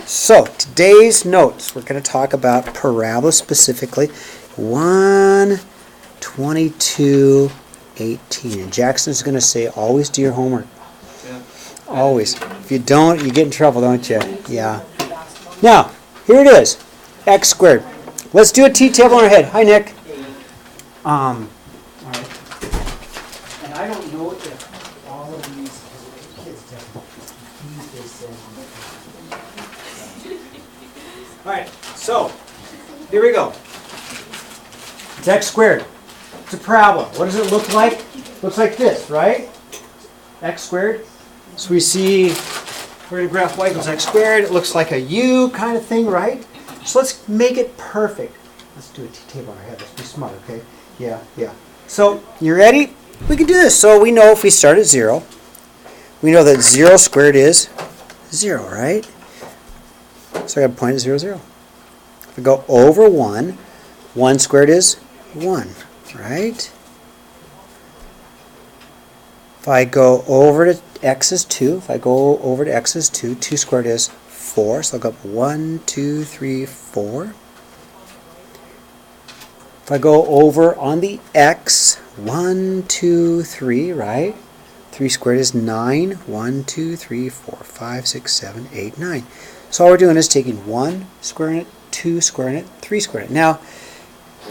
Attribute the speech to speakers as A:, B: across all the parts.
A: So today's notes, we're going to talk about parabola specifically. 122:18. And Jackson's going to say, always do your homework.
B: Yeah.
A: Always. If you don't, you get in trouble, don't you? Yeah. Now, here it is. X squared. Let's do a t-table on our head. Hi, Nick. All right. And I don't know if all of these kids use this. All right. So, here we go. It's x squared. It's a parabola. What does it look like? Looks like this, right? X squared. So we see, we're going to graph y equals x squared. It looks like a U kind of thing, right? So let's make it perfect. Let's do a t-table on our head. Let's be smart, okay? Yeah. So, you ready? We can do this. So we know if we start at 0, we know that 0 squared is 0, right? So I got to point at 0, 0. If we go over 1, 1 squared is 1, right? If I go over to x is 2, if I go over to x is 2, 2 squared is 4. So I'll go up 1, 2, 3, 4. If I go over on the x, 1, 2, 3, right? 3 squared is 9. 1, 2, 3, 4, 5, 6, 7, 8, 9. So all we're doing is taking 1, squaring it, 2, squaring it, 3 squaring it. Now,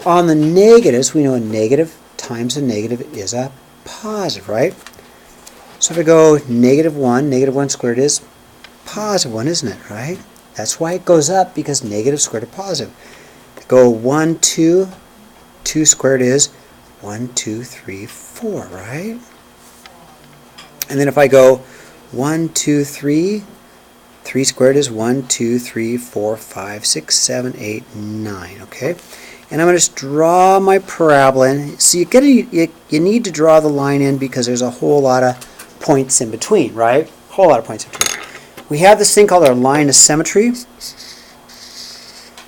A: on the negatives, we know a negative times a negative is a positive, right? So if I go negative 1 squared is positive 1, isn't it, right? That's why it goes up, because negative squared are positive. If I go 1, 2, 2 squared is 1, 2, 3, 4, right? And then if I go 1, 2, 3, 3 squared is 1, 2, 3, 4, 5, 6, 7, 8, 9, okay? And I'm going to just draw my parabola in. So you need to draw the line in because there's a whole lot of points in between, right? A whole lot of points in between. We have this thing called our line of symmetry.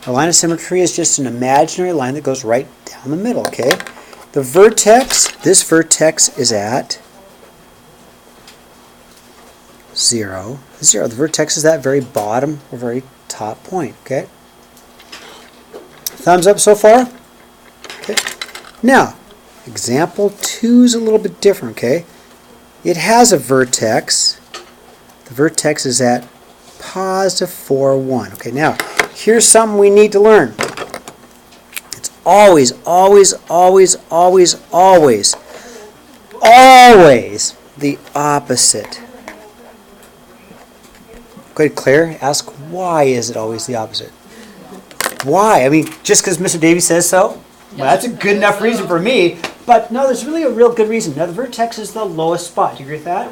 A: A line of symmetry is just an imaginary line that goes right down the middle, okay? The vertex, this vertex is at 0, 0. The vertex is that very bottom or very top point, okay? Thumbs up so far? Okay. Now, example 2 is a little bit different, okay? It has a vertex. The vertex is at positive 4, 1. Okay, now, here's something we need to learn. It's always the opposite. Go ahead, Claire. Ask, why is it always the opposite? Why? I mean, just because Mr. Davies says so? Well, that's a good enough reason for me. But no, there's really a real good reason. Now, the vertex is the lowest spot. Do you agree with that?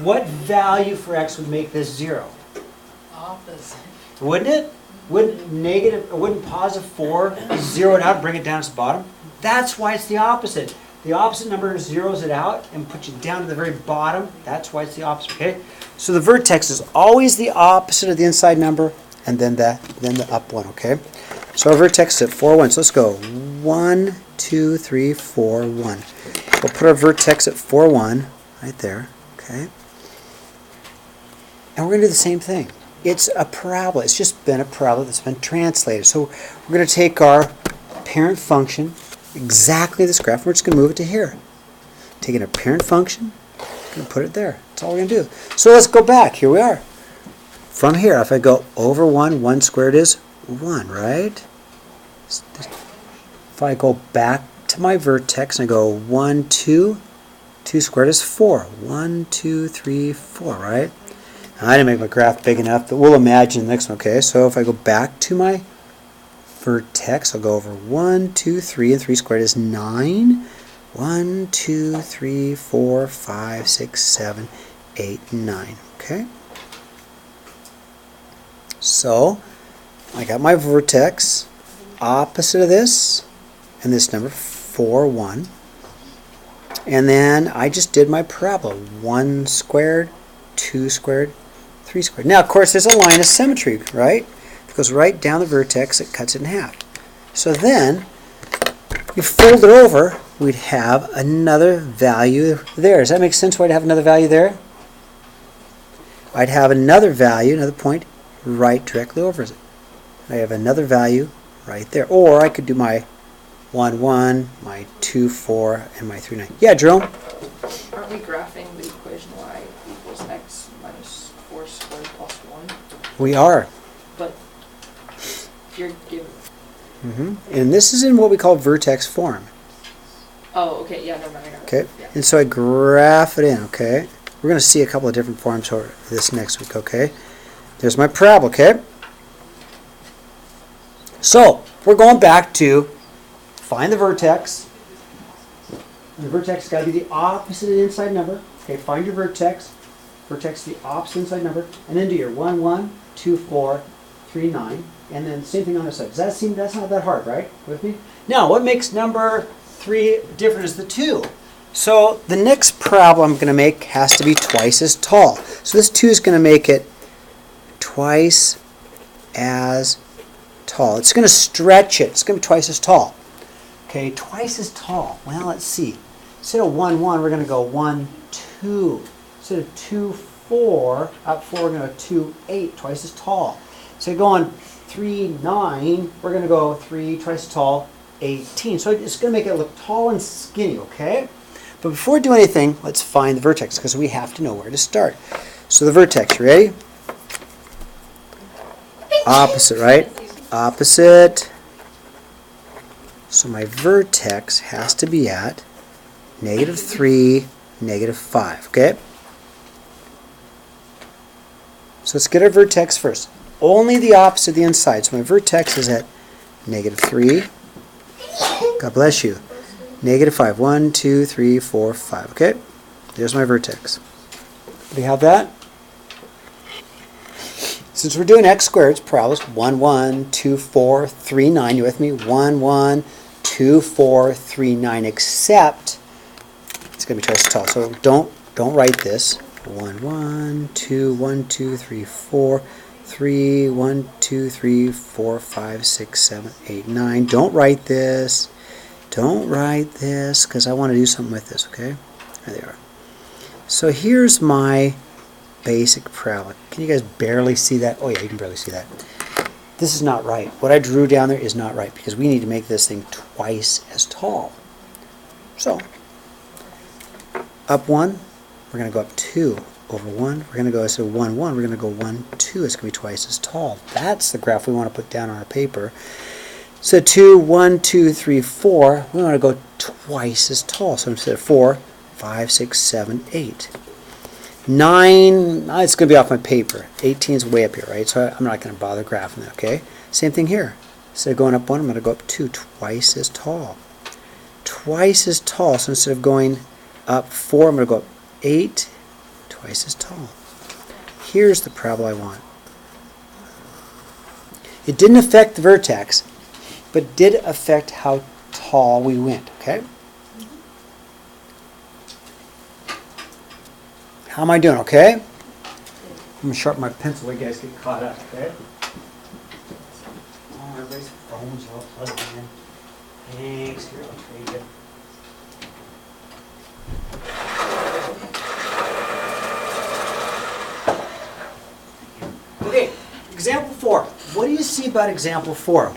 A: What value for x would make this 0?
C: Opposite.
A: Wouldn't it? Wouldn't positive 4 zero it out and bring it down to the bottom? That's why it's the opposite. The opposite number zeroes it out and puts you down to the very bottom. That's why it's the opposite, okay? So the vertex is always the opposite of the inside number and then the up one, okay? So our vertex is at 4, 1. So let's go 1, 2, 3, 4, 1. We'll put our vertex at 4, 1 right there, okay? And we're going to do the same thing. It's a parabola. It's just been a parabola that's been translated. So we're going to take our parent function, exactly this graph, and we're just going to move it to here. Taking a parent function, going to put it there. That's all we're going to do. So let's go back. Here we are. From here, if I go over 1, 1 squared is 1, right? If I go back to my vertex and I go 1, 2, 2 squared is 4. 1, 2, 3, 4, right? Now, I didn't make my graph big enough, but we'll imagine the next one, okay? So if I go back to my vertex, I'll go over 1, 2, 3, and 3 squared is 9. 1, 2, 3, 4, 5, 6, 7, 8, 9, okay? So I got my vertex opposite of this and this number 4, 1. And then I just did my parabola. 1 squared, 2 squared, 3 squared. Now, of course, there's a line of symmetry, right? It goes right down the vertex. It cuts it in half. So then, you fold it over, we'd have another value there. Does that make sense why I'd have another value there? I'd have another value, another point right directly over it. I have another value right there. Or I could do my 1, 1, my 2, 4, and my 3, 9. Yeah, Jerome?
B: Aren't we graphing the equation y equals x minus 4 squared plus 1?
A: We are.
B: But you're giving...
A: And this is in what we call vertex form.
B: Oh, okay, yeah, never mind. I got it.
A: Okay?
B: Yeah.
A: And so I graph it in, okay? We're going to see a couple of different forms for this next week, okay? There's my parabola, okay? So, we're going back to find the vertex. The vertex has got to be the opposite of the inside number. Okay, find your vertex. Vertex is the opposite inside number. And then do your 1, 1, 2, 4, 3, 9. And then same thing on the side. Does that seem, that's not that hard, right? With me? Now, what makes number 3 different is the 2. So the next parabola I'm going to make has to be twice as tall. So this 2 is going to make it twice as tall. It's going to stretch it. It's going to be twice as tall. Okay, twice as tall. Well, let's see. Instead of 1, 1, we're going to go 1, 2. Instead of 2, 4, up 4, we're going to go 2, 8, twice as tall. So going 3, 9, we're going to go 3, twice as tall, 18. So it's going to make it look tall and skinny, okay? But before we do anything, let's find the vertex, because we have to know where to start. So the vertex, you ready? Opposite, right? Opposite. So my vertex has to be at -3, -5, okay? So let's get our vertex first. Only the opposite of the inside. So my vertex is at -3. God bless you. -5. 1, 2, 3, 4, 5. Okay? There's my vertex. Do you have that? Since we're doing x squared, parabolas 1, 1, 2, 4, 3, 9. You with me? 1, 1, 2, 4, 3, 9. Except it's going to be twice as tall. So don't write this. 1, 1, 2, 1, 2, 3, 4, 3, 1, 2, 3, 4, 5, 6, 7, 8, 9. Don't write this. Don't write this, because I want to do something with this, okay? There they are. So here's my basic parabola. Can you guys barely see that? Oh yeah, you can barely see that. This is not right. What I drew down there is not right, because we need to make this thing twice as tall. So, up 1, we're going to go up 2. Over 1, we're going to go, instead of 1, 1, we're going to go 1, 2. It's going to be twice as tall. That's the graph we want to put down on our paper. So 2, 1, 2, 3, 4, we want to go twice as tall. So instead of 4, 5, 6, 7, 8. 9, it's going to be off my paper. 18 is way up here, right? So I'm not going to bother graphing that, okay? Same thing here. Instead of going up 1, I'm going to go up 2, twice as tall. Twice as tall. So instead of going up 4, I'm going to go up 8, twice as tall. Here's the parabola I want. It didn't affect the vertex, but did affect how tall we went, okay? How am I doing, okay? I'm going to sharpen my pencil while you guys get caught up, okay? Oh, everybody's phones are all plugged in. Thanks, here, I'll trade you. Okay, example 4. What do you see about example 4?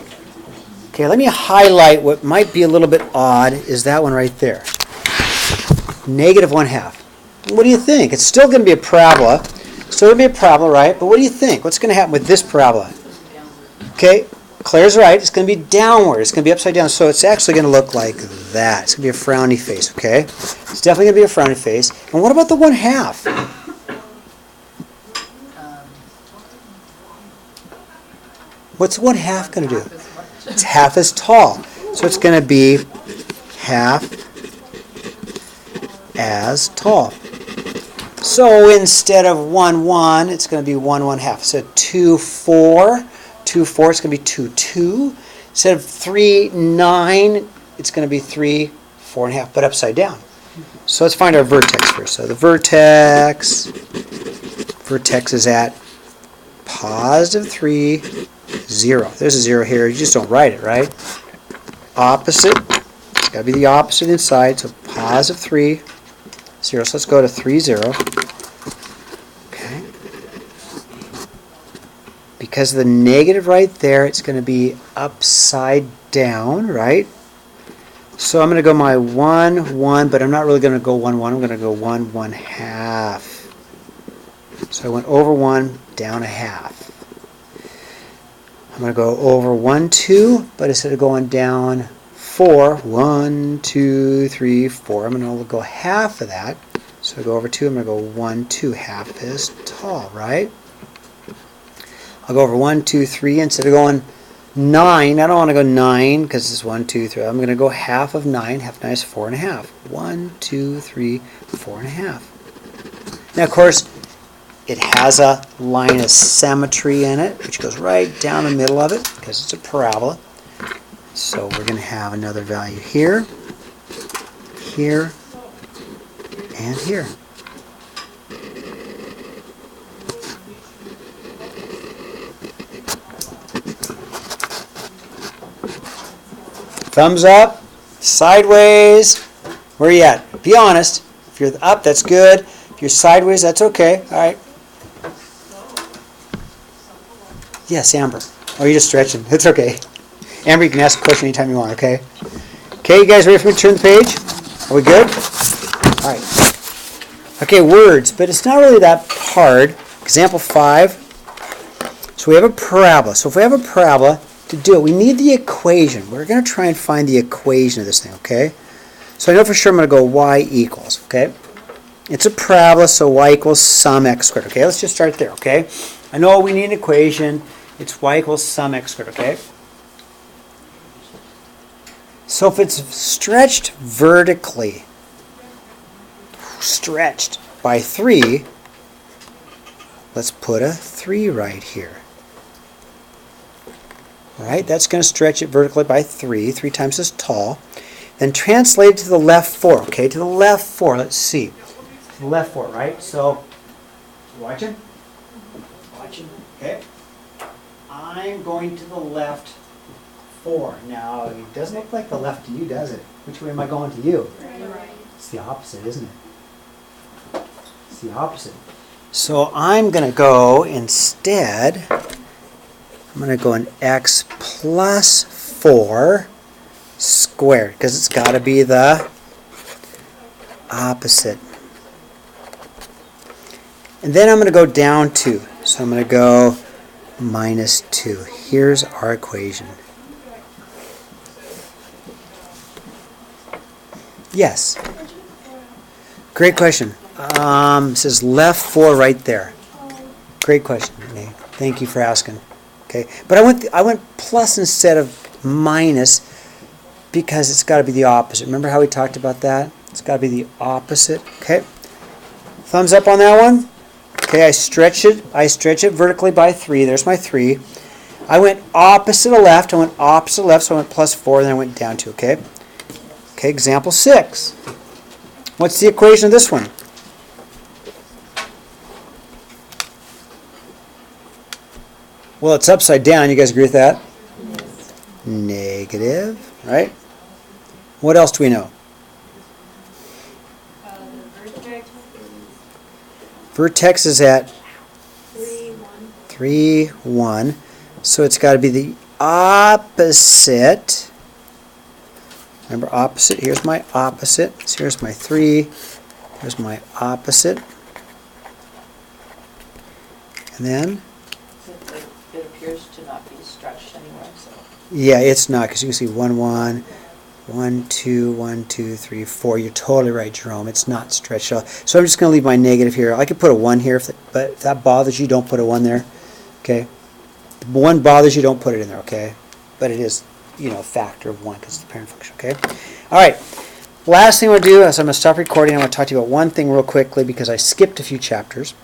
A: Okay, let me highlight what might be a little bit odd is that one right there. -1/2. What do you think? It's still going to be a parabola. Still going to be a parabola, right? But what do you think? What's going to happen with this parabola? Okay, Claire's right. It's going to be downward. It's going to be upside down. So it's actually going to look like that. It's going to be a frowny face, okay? It's definitely going to be a frowny face. And what about the 1/2? What's 1/2 going to do? It's half as tall. So it's going to be half as tall. So instead of 1, 1, it's going to be 1, 1/2. So 2, 4. 2, 4, it's going to be 2, 2. Instead of 3, 9, it's going to be 3, 4.5, but upside down. So let's find our vertex first. So the vertex is at +3, 0. There's a 0 here. You just don't write it, right? Opposite. It's got to be the opposite inside. So +3, 0. So let's go to 3, 0. Okay. because of the negative right there, it's going to be upside down, right? So I'm going to go my 1, 1, but I'm not really going to go 1, 1. I'm going to go 1, 1 half. So I went over 1, down a half. I'm going to go over 1, 2, but instead of going down 4, 1, 2, 3, 4, I'm going to go half of that. So I go over 2, I'm going to go 1, 2, half as tall, right? I'll go over 1, 2, 3, instead of going 9, I don't want to go 9 because it's 1, 2, 3. I'm going to go half of 9. Half 9 is 4.5. 1, 2, 3, 4.5. Now, of course, it has a line of symmetry in it, which goes right down the middle of it because it's a parabola. So we're going to have another value here, here, and here. Thumbs up, sideways. Where are you at? Be honest. If you're up, that's good. If you're sideways, that's okay. All right. Yes, Amber. Oh, you're just stretching. It's okay. Amber, you can ask a question anytime you want, okay? Okay, you guys ready for me to turn the page? Are we good? All right. Okay, words, but it's not really that hard. Example 5. So we have a parabola. So if we have a parabola, to do it, we need the equation. We're going to try and find the equation of this thing, okay? So I know for sure I'm going to go y equals, okay? It's a parabola, so y equals some x squared, okay? Let's just start there, okay? I know we need an equation. It's y equals some x squared, okay? So if it's stretched vertically, stretched by 3, let's put a 3 right here. All right, that's going to stretch it vertically by 3. 3 times as tall. Then translate it to the left 4, okay? To the left 4, let's see. To the left 4, right? So, you watching? Watching, okay? I'm going to the left 4. Now, it doesn't look like the left to you, does it? Which way am I going to you?
B: Right.
A: It's the opposite, isn't it? It's the opposite. So I'm going to go instead, I'm going to go an x plus 4 squared, because it's got to be the opposite. And then I'm going to go down 2. So I'm going to go minus 2. Here's our equation. Yes. Great question. It says left 4 right there. Great question, Nate. Thank you for asking. Okay, but I went plus instead of minus because it's got to be the opposite. Remember how we talked about that? It's got to be the opposite. Okay. Thumbs up on that one. Okay, I stretch it vertically by 3. There's my 3. I went opposite of left. I went opposite of left, so I went plus 4, then I went down 2. Okay. Okay, example 6. What's the equation of this one? Well, it's upside down. You guys agree with that?
B: Yes.
A: Negative, right? What else do we know? Vertex is at 3, 1. So it's got to be the opposite. Remember opposite. Here's my opposite. So here's my 3. Here's my opposite. And then?
B: It appears to not be stretched anywhere, so.
A: Yeah, it's not, because you can see 1, 1. 1, 2, 1, 2, 3, 4. You're totally right, Jerome. It's not stretched out. So I'm just going to leave my negative here. I could put a 1 here, but if that bothers you, don't put a 1 there. Okay? If 1 bothers you, don't put it in there, okay? But it is, a factor of 1 because it's the parent function, okay? All right. Last thing we'll do is I'm going to stop recording. I'm going to talk to you about one thing real quickly because I skipped a few chapters.